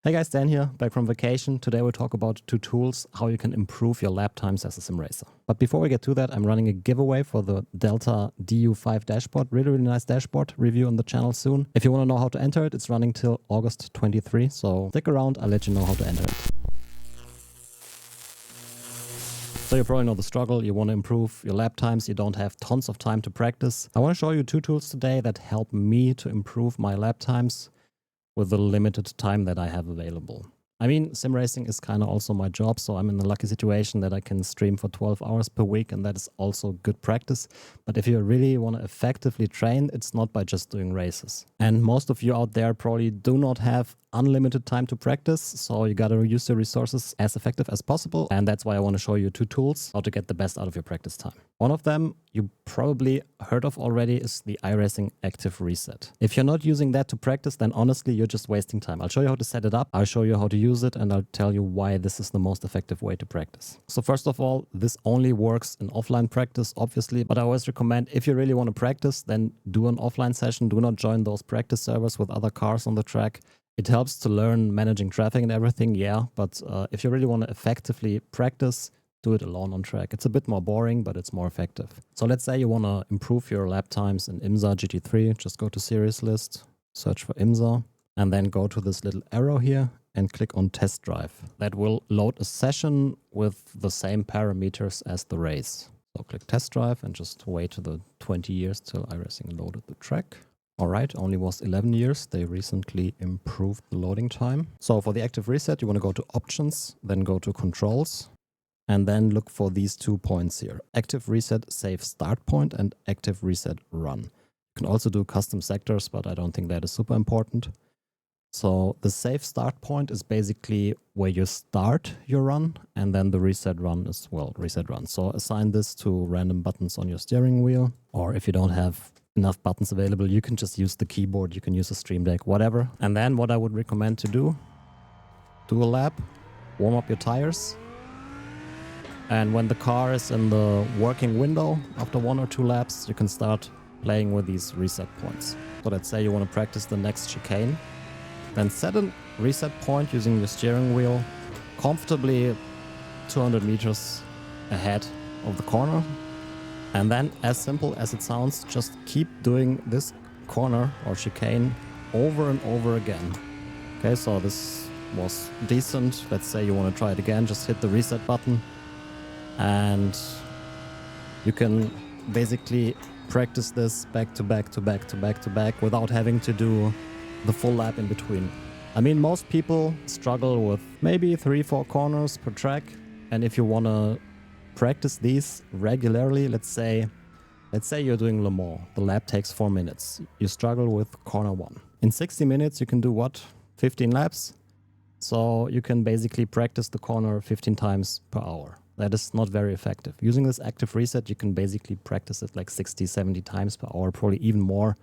Hey guys, Dan here, back from vacation. Today we'll talk about 2 tools, how you can improve your lap times as a sim racer. But before we get to that, I'm running a giveaway for the Delta DU5 dashboard. Really nice dashboard. Review on the channel soon. If you want to know how to enter it, it's running till August 23. So stick around, I'll let you know how to enter it. So you probably know the struggle. You want to improve your lap times. You don't have tons of time to practice. I want to show you 2 tools today that help me to improve my lap times with the limited time that I have available. I mean, sim racing is kind of also my job, so I'm in the lucky situation that I can stream for 12 hours per week, and that is also good practice. But if you really want to effectively train, it's not by just doing races. And most of you out there probably do not have unlimited time to practice, so you got to use your resources as effective as possible. And that's why I want to show you 2 tools, how to get the best out of your practice time. One of them you probably heard of already is the iRacing Active Reset. If you're not using that to practice, then honestly, you're just wasting time. I'll show you how to set it up, I'll show you how to use it, and I'll tell you why this is the most effective way to practice. So first of all, this only works in offline practice, obviously, but I always recommend if you really want to practice, then do an offline session. Do not join those practice servers with other cars on the track. It helps to learn managing traffic and everything, yeah, but if you really want to effectively practice, do it alone on track. It's a bit more boring, but it's more effective. So let's say you want to improve your lap times in IMSA GT3. Just go to series list, search for IMSA, and then go to this little arrow here and click on test drive. That will load a session with the same parameters as the race. So click test drive and just wait to the 20 years till iRacing loaded the track. Alright, only was 11 years. They recently improved the loading time. So for the active reset, you want to go to options, then go to controls, and then look for these 2 points here. Active reset save start point and active reset run. You can also do custom sectors, but I don't think that is super important. So the save start point is basically where you start your run, and then the reset run is, well, reset run. So assign this to random buttons on your steering wheel, or if you don't have enough buttons available, you can just use the keyboard, you can use a Stream Deck, whatever. And then what I would recommend to do a lap, warm up your tires, and when the car is in the working window, after 1 or 2 laps, you can start playing with these reset points. So let's say you want to practice the next chicane, then set a reset point using your steering wheel comfortably 200 meters ahead of the corner. And then, as simple as it sounds, just keep doing this corner or chicane over and over again. Okay, so this was decent. Let's say you want to try it again, just hit the reset button. And you can basically practice this back to back to back to back to back without having to do the full lap in between. I mean, most people struggle with maybe 3-4 corners per track. And if you want to practice these regularly, let's say you're doing Le Mans, the lap takes 4 minutes. You struggle with corner 1. In 60 minutes, you can do what? 15 laps? So you can basically practice the corner 15 times per hour. That is not very effective. Using this active reset, you can basically practice it like 60, 70 times per hour, probably even more.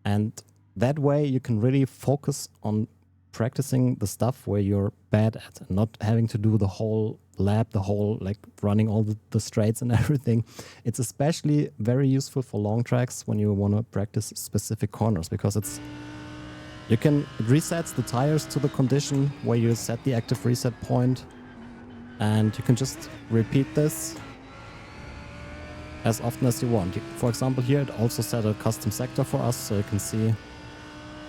And that way you can really focus on practicing the stuff where you're bad at and not having to do the whole lap, the whole like running all the straights and everything. It's especially very useful for long tracks when you want to practice specific corners, because it resets the tires to the condition where you set the active reset point, and you can just repeat this as often as you want. For example, here it also set a custom sector for us, so you can see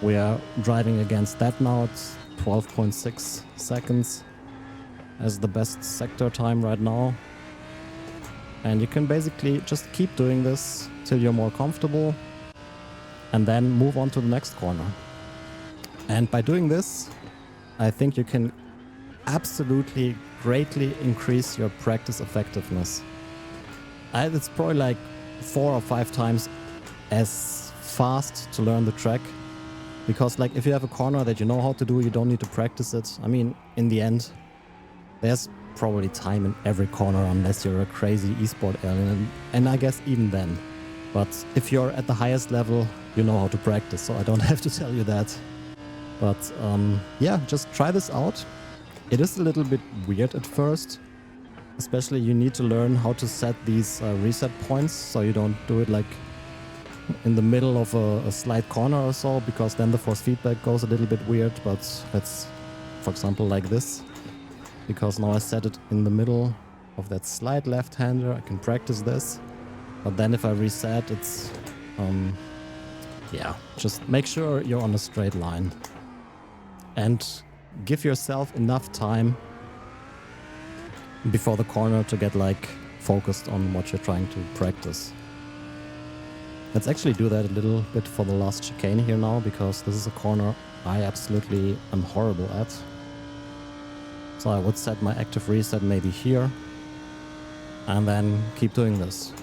we are driving against that now. It's 12.6 seconds as the best sector time right now. And you can basically just keep doing this till you're more comfortable and then move on to the next corner. And by doing this, I think you can absolutely greatly increase your practice effectiveness. It's probably like 4 or 5 times as fast to learn the track. Because like if you have a corner that you know how to do, you don't need to practice it. I mean, in the end, there's probably time in every corner unless you're a crazy esport alien. And I guess even then. But if you're at the highest level, you know how to practice. So I don't have to tell you that. But yeah, just try this out. It is a little bit weird at first. Especially you need to learn how to set these reset points. So you don't do it like in the middle of a slight corner or so, because then the force feedback goes a little bit weird, but let's for example, like this, because now I set it in the middle of that slight left-hander. I can practice this, but then if I reset, it's, yeah, just make sure you're on a straight line and give yourself enough time before the corner to get like focused on what you're trying to practice. Let's actually do that a little bit for the last chicane here now, because this is a corner I absolutely am horrible at. So I would set my active reset maybe here and then keep doing this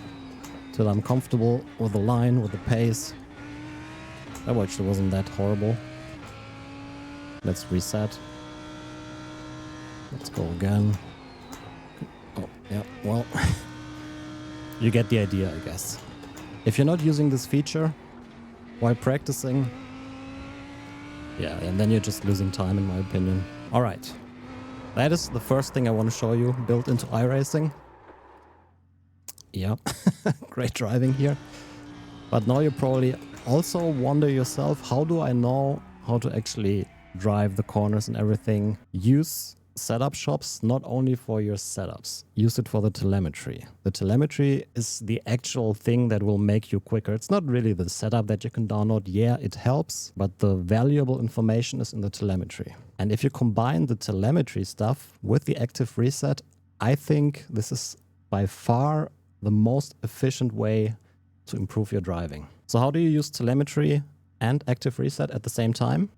till I'm comfortable with the line, with the pace. That actually wasn't that horrible. Let's reset. Let's go again. Oh, yeah, well, you get the idea, I guess. If you're not using this feature while practicing, yeah, and then you're just losing time, in my opinion. All right. That is the first thing I want to show you built into iRacing. Yeah, great driving here. But now you probably also wonder yourself, how do I know how to actually drive the corners and everything? Use setup shops not only for your setups, use it for the telemetry. The telemetry is the actual thing that will make you quicker. It's not really the setup that you can download. Yeah, it helps, but the valuable information is in the telemetry. And if you combine the telemetry stuff with the active reset, I think this is by far the most efficient way to improve your driving. So how do you use telemetry and active reset at the same time?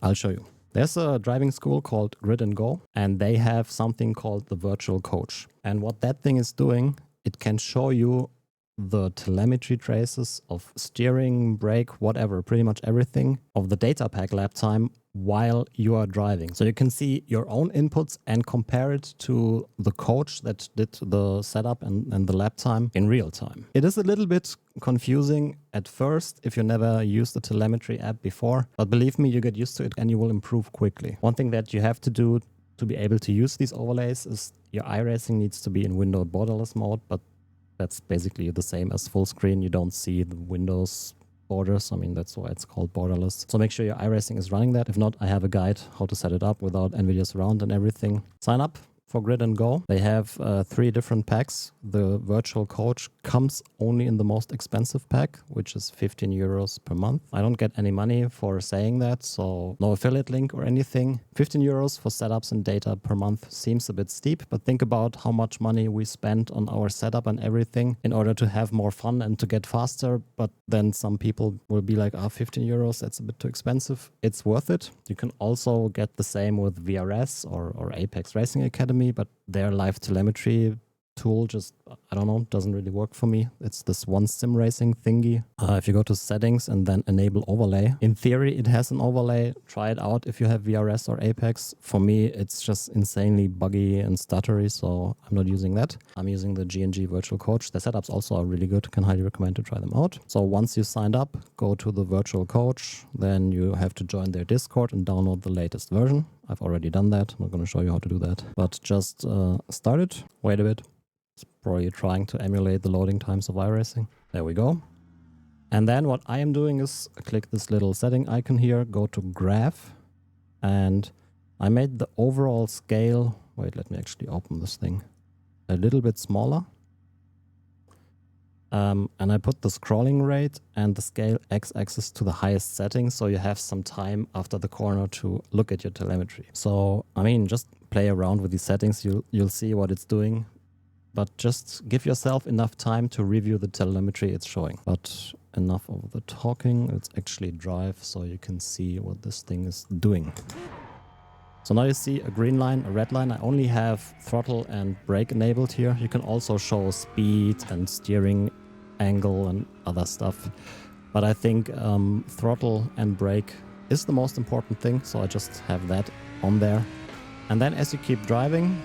I'll show you. There's a driving school called Grid and Go, and they have something called the virtual coach. And what that thing is doing, it can show you the telemetry traces of steering, brake, whatever, pretty much everything of the data pack lap time while you are driving. So you can see your own inputs and compare it to the coach that did the setup and the lap time in real time. It is a little bit confusing at first if you never used the telemetry app before, but believe me, you get used to it and you will improve quickly. One thing that you have to do to be able to use these overlays is your iRacing needs to be in windowed borderless mode, but that's basically the same as full screen. You don't see the windows borders. I mean, that's why it's called borderless. So make sure your iRacing is running that. If not, I have a guide how to set it up without NVIDIA Surround and everything. Sign up for Grid and Go. They have 3 different packs. The virtual coach comes only in the most expensive pack, which is 15 euros per month. I don't get any money for saying that, so no affiliate link or anything. 15 euros for setups and data per month seems a bit steep, but think about how much money we spend on our setup and everything in order to have more fun and to get faster. But then some people will be like, 15 euros, that's a bit too expensive. It's worth it. You can also get the same with VRS or Apex Racing Academy, but their live telemetry tool just, I don't know, doesn't really work for me. It's this one simracing thingy. If you go to settings and then enable overlay, in theory it has an overlay. Try it out if you have VRS or Apex. For me, it's just insanely buggy and stuttery, so I'm not using that. I'm using the G&G virtual coach. The setups also are really good. Can highly recommend to try them out. So once you signed up, go to the virtual coach. Then you have to join their Discord and download the latest version. I've already done that. I'm not going to show you how to do that, but just start it. Wait a bit. It's probably trying to emulate the loading times of iRacing. There we go. And then what I am doing is click this little setting icon here, go to graph, and I made the overall scale, wait, let me actually open this thing, a little bit smaller. And I put the scrolling rate and the scale x-axis to the highest setting, so you have some time after the corner to look at your telemetry. So, I mean, just play around with these settings, you'll see what it's doing. But just give yourself enough time to review the telemetry it's showing. But enough of the talking, let's actually drive so you can see what this thing is doing. So now you see a green line, a red line. I only have throttle and brake enabled here. You can also show speed and steering angle and other stuff. But I think throttle and brake is the most important thing. So I just have that on there. And then as you keep driving,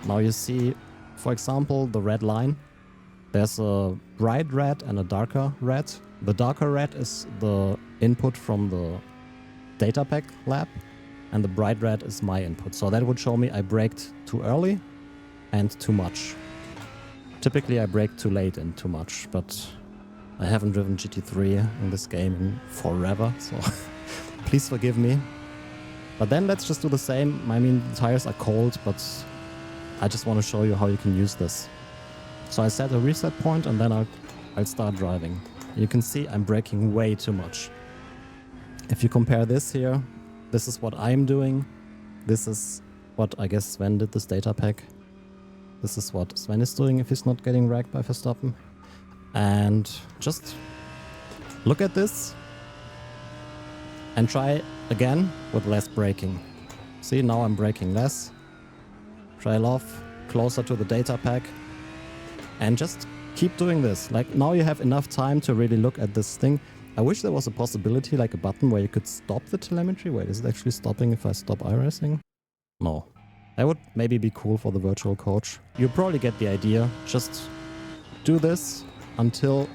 now you see, for example, the red line. There's a bright red and a darker red. The darker red is the input from the data pack lab, and the bright red is my input. So that would show me I braked too early and too much. Typically I brake too late and too much, but I haven't driven GT3 in this game in forever, so Please forgive me. But then let's just do the same. I mean, the tires are cold, but I just want to show you how you can use this. So I set a reset point and then I'll start driving. You can see I'm braking way too much. If you compare this here, this is what I'm doing. This is what I guess Sven did, this data pack. This is what Sven is doing if he's not getting wrecked by Verstappen. And just look at this and try again with less braking. See, now I'm braking less. Trail off, closer to the data pack. And just keep doing this. Like, now you have enough time to really look at this thing. I wish there was a possibility, like a button where you could stop the telemetry. Wait, is it actually stopping if I stop iRacing? No. That would maybe be cool for the virtual coach. You probably get the idea. Just do this until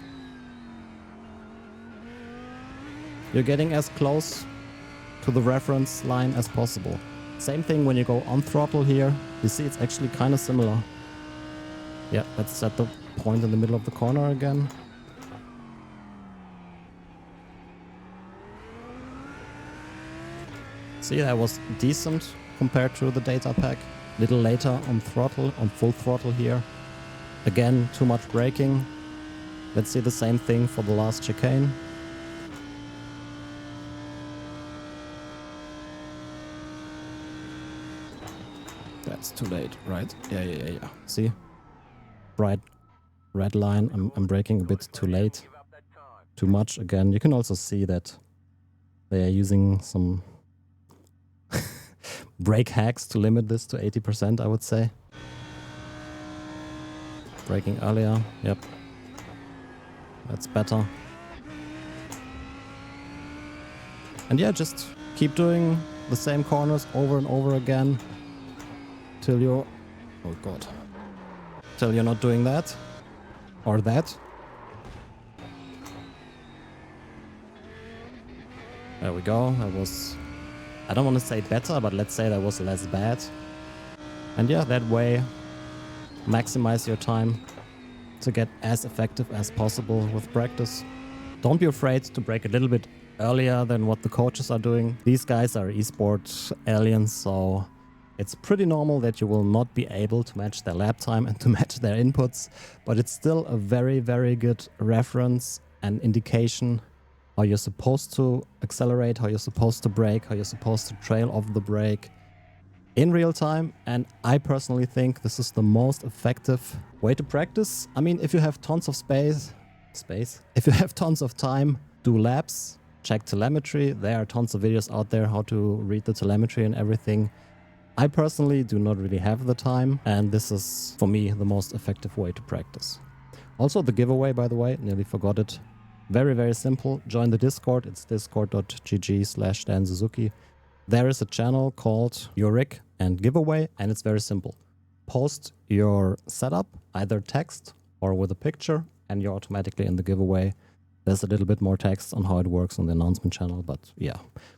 you're getting as close to the reference line as possible. Same thing when you go on throttle here. You see it's actually kind of similar. Yeah, let's set the point in the middle of the corner again. See, that was decent compared to the data pack. Little later on throttle, on full throttle here. Again, too much braking. Let's see the same thing for the last chicane. That's too late, right? Yeah. See? Bright red line. I'm braking a bit too late. Too much again. You can also see that they are using some brake hacks to limit this to 80%, I would say. Braking earlier. Yep. That's better. And yeah, just keep doing the same corners over and over again till you're... Oh god. Till you're not doing that. Or that. There we go. That was... I don't want to say better, but let's say that was less bad. And yeah, that way, maximize your time to get as effective as possible with practice. Don't be afraid to brake a little bit earlier than what the coaches are doing. These guys are esports aliens, so it's pretty normal that you will not be able to match their lap time and to match their inputs, but it's still a very, very good reference and indication how you're supposed to accelerate, how you're supposed to brake, how you're supposed to trail off the brake in real time. And I personally think this is the most effective way to practice. I mean, if you have tons of space, if you have tons of time, do laps, check telemetry. There are tons of videos out there how to read the telemetry and everything. I personally do not really have the time, and this is, for me, the most effective way to practice. Also, the giveaway, by the way, nearly forgot it. Very, very simple. Join the Discord. It's discord.gg/Dan Suzuki. There is a channel called Your Rig and Giveaway, and it's very simple. Post your setup, either text or with a picture, and you're automatically in the giveaway. There's a little bit more text on how it works on the announcement channel, but yeah,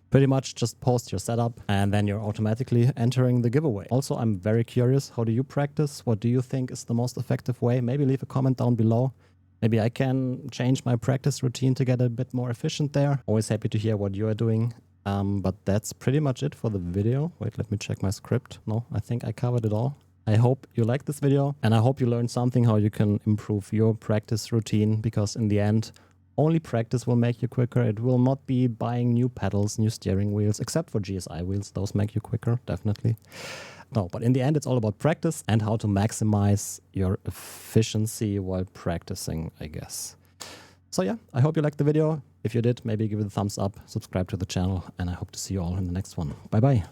pretty much just post your setup and then you're automatically entering the giveaway. Also, I'm very curious, how do you practice? What do you think is the most effective way? Maybe leave a comment down below. Maybe I can change my practice routine to get a bit more efficient there. Always happy to hear what you are doing. But that's pretty much it for the video. Wait, let me check my script. No, I think I covered it all. I hope you liked this video and I hope you learned something how you can improve your practice routine, because in the end, only practice will make you quicker. It will not be buying new pedals, new steering wheels, except for GSI wheels. Those make you quicker, definitely. No, but in the end, it's all about practice and how to maximize your efficiency while practicing, I guess. So yeah, I hope you liked the video. If you did, maybe give it a thumbs up, subscribe to the channel, and I hope to see you all in the next one. Bye-bye.